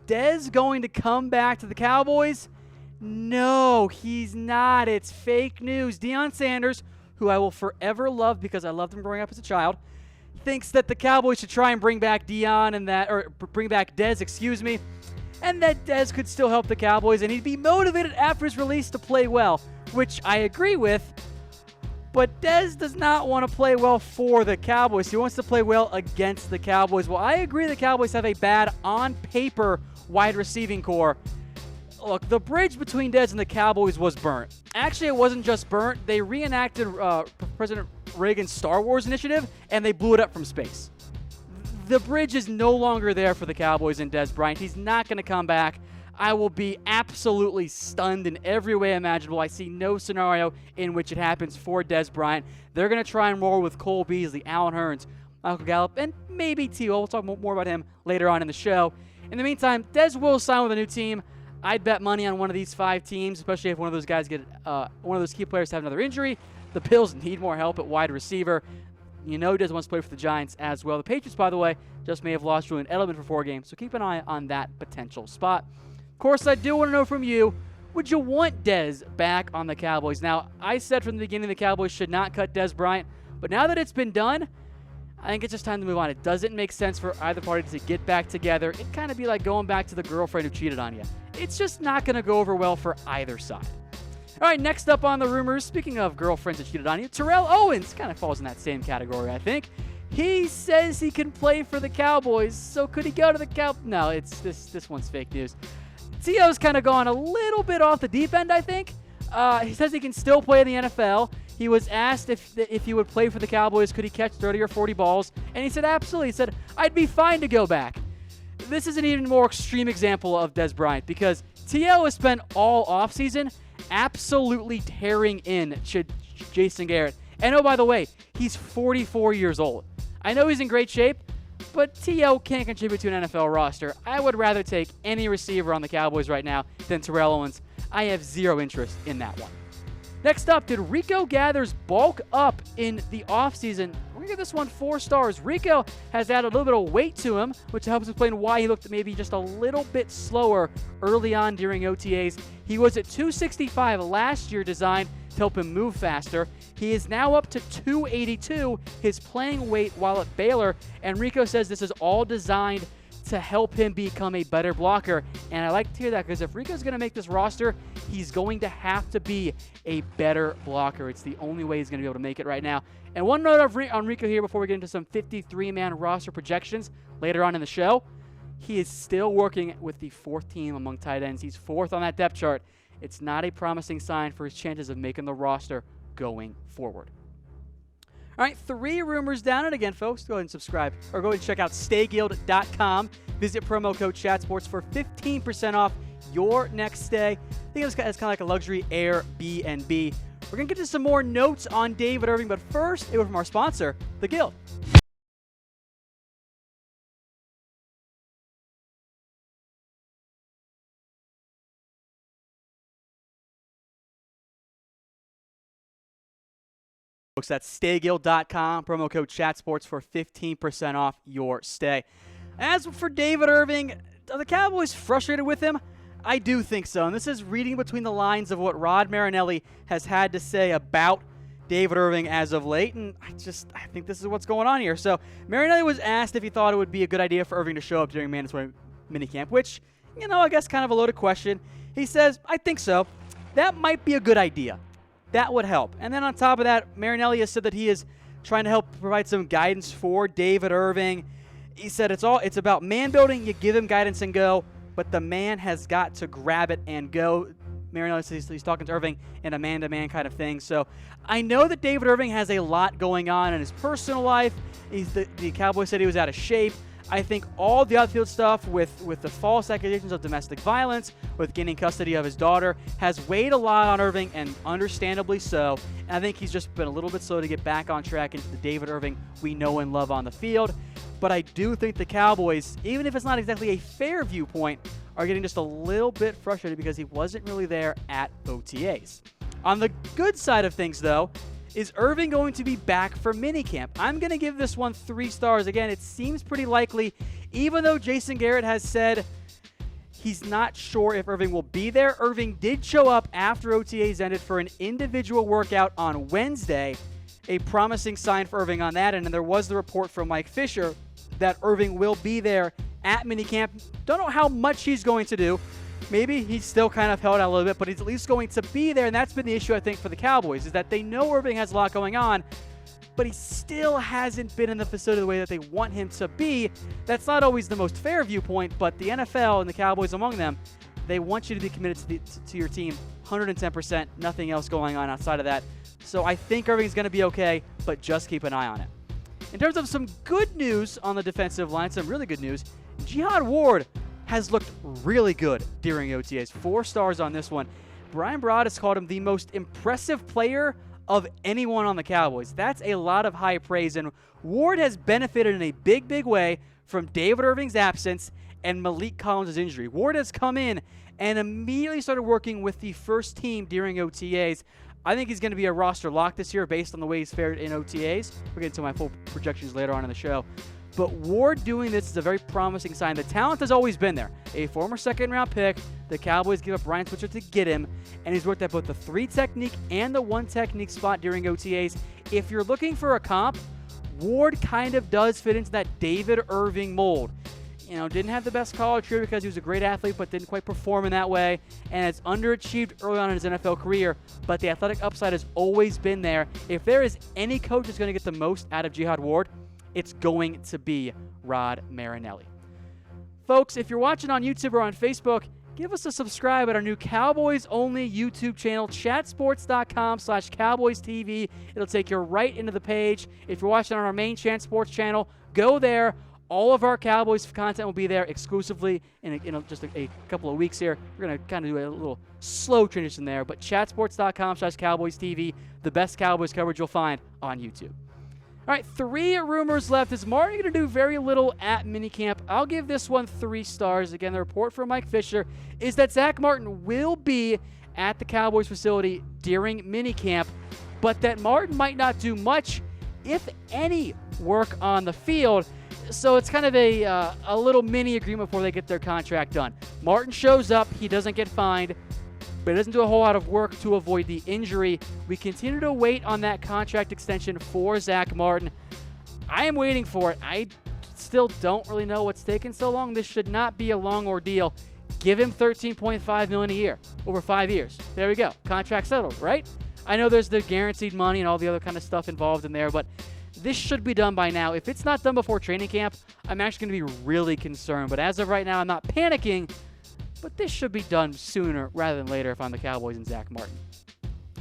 Dez going to come back to the Cowboys? No, he's not. It's fake news. Deion Sanders, who I will forever love because I loved him growing up as a child, thinks that the Cowboys should try and bring back Deion bring back Dez, and that Dez could still help the Cowboys and he'd be motivated after his release to play well, which I agree with. But Dez does not want to play well for the Cowboys. He wants to play well against the Cowboys. Well, I agree the Cowboys have a bad, on-paper, wide receiving core. Look, the bridge between Dez and the Cowboys was burnt. Actually, it wasn't just burnt. They reenacted President Reagan's Star Wars initiative, and they blew it up from space. The bridge is no longer there for the Cowboys and Dez Bryant. He's not going to come back. I will be absolutely stunned in every way imaginable. I see no scenario in which it happens for Dez Bryant. They're going to try and roll with Cole Beasley, Allen Hurns, Michael Gallup, and maybe T.O. We'll talk more about him later on in the show. In the meantime, Dez will sign with a new team. I'd bet money on one of these 5 teams, especially if one of those guys one of those key players have another injury. The Bills need more help at wide receiver. You know Dez wants to play for the Giants as well. The Patriots, by the way, just may have lost Julian Edelman for 4 games, so keep an eye on that potential spot. Of course, I do want to know from you, would you want Dez back on the Cowboys? Now, I said from the beginning the Cowboys should not cut Dez Bryant, but now that it's been done, I think it's just time to move on. It doesn't make sense for either party to get back together. It'd kind of be like going back to the girlfriend who cheated on you. It's just not going to go over well for either side. All right, next up on the rumors, speaking of girlfriends that cheated on you, Terrell Owens kind of falls in that same category, I think. He says he can play for the Cowboys, so could he go to the Cowboys? No, it's this one's fake news. T.O.'s kind of gone a little bit off the deep end, I think. He says he can still play in the NFL. He was asked if he would play for the Cowboys, could he catch 30 or 40 balls, and he said absolutely. He said, I'd be fine to go back. This is an even more extreme example of Dez Bryant because T.O. has spent all offseason absolutely tearing in Jason Garrett. And oh, by the way, he's 44 years old. I know he's in great shape, but T.O. can't contribute to an NFL roster. I would rather take any receiver on the Cowboys right now than Terrell Owens. I have zero interest in that one. Next up, did Rico Gathers bulk up in the offseason? We're going to give this one 4 stars. Rico has added a little bit of weight to him, which helps explain why he looked maybe just a little bit slower early on during OTAs. He was at 265 last year, designed to help him move faster. He is now up to 282, his playing weight while at Baylor, and Rico says this is all designed to help him become a better blocker. And I like to hear that because if Rico's going to make this roster, he's going to have to be a better blocker. It's the only way he's going to be able to make it right now. And one note on Rico here before we get into some 53-man roster projections later on in the show. He is still working with the 4th team among tight ends. He's 4th on that depth chart. It's not a promising sign for his chances of making the roster going forward. All right, 3 rumors down. And again, folks, go ahead and subscribe or go ahead and check out stayguild.com. Visit promo code ChatSports for 15% off your next stay. I think it's kind of like a luxury Airbnb. We're going to get to some more notes on David Irving, but first, it was from our sponsor, The Guild. That's stayguild.com, promo code ChatSports for 15% off your stay. As for David Irving, are the Cowboys frustrated with him? I do think so, and this is reading between the lines of what Rod Marinelli has had to say about David Irving as of late, and I think this is what's going on here. So Marinelli was asked if he thought it would be a good idea for Irving to show up during mandatory minicamp, which, I guess kind of a loaded question. He says, I think so. That might be a good idea. That would help. And then on top of that, Marinelli has said that he is trying to help provide some guidance for David Irving. He said it's about man building. You give him guidance and go, but the man has got to grab it and go. Marinelli says he's talking to Irving in a man-to-man kind of thing. So I know that David Irving has a lot going on in his personal life. The Cowboys said he was out of shape. I think all the outfield stuff with the false accusations of domestic violence, with gaining custody of his daughter, has weighed a lot on Irving, and understandably so. And I think he's just been a little bit slow to get back on track into the David Irving we know and love on the field. But I do think the Cowboys, even if it's not exactly a fair viewpoint, are getting just a little bit frustrated because he wasn't really there at OTAs. On the good side of things, though, is Irving going to be back for minicamp? I'm going to give this one 3 stars. Again, it seems pretty likely, even though Jason Garrett has said He's not sure if Irving will be there. Irving did show up after OTAs ended for an individual workout on Wednesday, a promising sign for Irving on that end. And there was the report from Mike Fisher that Irving will be there at minicamp. Don't know how much he's going to do. Maybe he's still kind of held out a little bit, but he's at least going to be there. And that's been the issue, I think, for the Cowboys, is that they know Irving has a lot going on, but he still hasn't been in the facility the way that they want him to be. That's not always the most fair viewpoint, but the NFL and the Cowboys among them, they want you to be committed to your team 110%, nothing else going on outside of that. So I think Irving's going to be okay, but just keep an eye on it. In terms of some good news on the defensive line, some really good news, Jihad Ward has looked really good during OTAs. 4 stars on this one. Brian Broaddus called him the most impressive player of anyone on the Cowboys. That's a lot of high praise, and Ward has benefited in a big, big way from David Irving's absence and Malik Collins' injury. Ward has come in and immediately started working with the first team during OTAs. I think he's going to be a roster lock this year based on the way he's fared in OTAs. We'll get into my full projections later on in the show. But Ward doing this is a very promising sign. The talent has always been there. A former second-round pick. The Cowboys give up Ryan Switzer to get him, and he's worked at both the 3 technique and the 1 technique spot during OTAs. If you're looking for a comp, Ward kind of does fit into that David Irving mold. You know, didn't have the best college career because he was a great athlete, but didn't quite perform in that way, and has underachieved early on in his NFL career, but the athletic upside has always been there. If there is any coach that's going to get the most out of Jihad Ward, it's going to be Rod Marinelli. Folks, if you're watching on YouTube or on Facebook, give us a subscribe at our new Cowboys-only YouTube channel, chatsports.com/CowboysTV. It'll take you right into the page. If you're watching on our main Chat Sports channel, go there. All of our Cowboys content will be there exclusively in just a couple of weeks here. We're going to kind of do a little slow transition there, but chatsports.com/CowboysTV, the best Cowboys coverage you'll find on YouTube. All right, 3 rumors left. Is Martin going to do very little at minicamp? I'll give this one 3 stars. Again, the report from Mike Fisher is that Zack Martin will be at the Cowboys facility during minicamp, but that Martin might not do much, if any, work on the field. So it's kind of a little mini agreement before they get their contract done. Martin shows up. He doesn't get fined, but he doesn't do a whole lot of work to avoid the injury. We continue to wait on that contract extension for Zack Martin. I am waiting for it. I still don't really know what's taking so long. This should not be a long ordeal. Give him $13.5 million a year over 5 years. There we go. Contract settled, right? I know there's the guaranteed money and all the other kind of stuff involved in there, but this should be done by now. If it's not done before training camp, I'm actually going to be really concerned. But as of right now, I'm not panicking. But this should be done sooner rather than later if I'm the Cowboys and Zack Martin.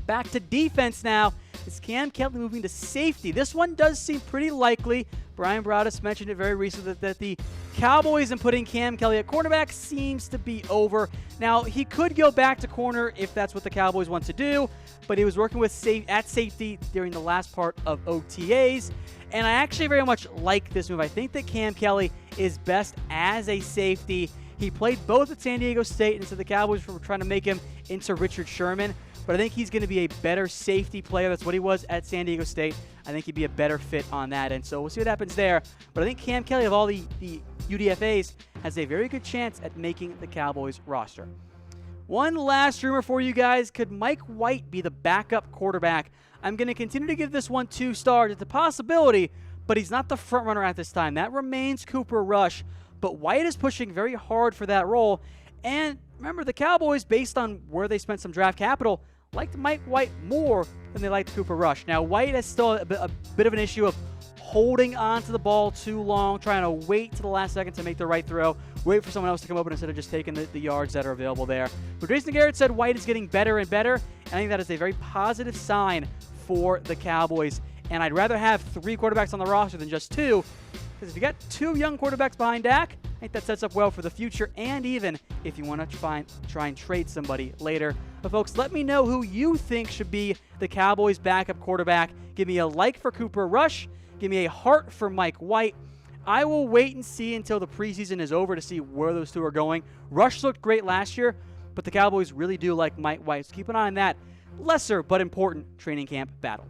Back to defense now. Is Kam Kelly moving to safety? This one does seem pretty likely. Brian Broaddus mentioned it very recently that the Cowboys and putting Kam Kelly at cornerback seems to be over. Now, he could go back to corner if that's what the Cowboys want to do, but he was working with at safety during the last part of OTAs, and I actually very much like this move. I think that Kam Kelly is best as a safety. He played both at San Diego State, and so the Cowboys were trying to make him into Richard Sherman, but I think he's going to be a better safety player. That's what he was at San Diego State. I think he'd be a better fit on that, and so we'll see what happens there. But I think Kam Kelly, of all the UDFAs, has a very good chance at making the Cowboys roster. One last rumor for you guys. Could Mike White be the backup quarterback? I'm going to continue to give this one 2 stars. It's a possibility, but he's not the front runner at this time. That remains Cooper Rush. But White is pushing very hard for that role. And remember, the Cowboys, based on where they spent some draft capital, liked Mike White more than they liked Cooper Rush. Now, White has still a bit of an issue of holding onto the ball too long, trying to wait to the last second to make the right throw, wait for someone else to come open instead of just taking the yards that are available there. But Jason Garrett said White is getting better and better, and I think that is a very positive sign for the Cowboys. And I'd rather have 3 quarterbacks on the roster than just 2, because if you got 2 young quarterbacks behind Dak, I think that sets up well for the future, and even if you want to try and trade somebody later. But folks, let me know who you think should be the Cowboys' backup quarterback. Give me a like for Cooper Rush. Give me a heart for Mike White. I will wait and see until the preseason is over to see where those 2 are going. Rush looked great last year, but the Cowboys really do like Mike White. So keep an eye on that lesser but important training camp battle.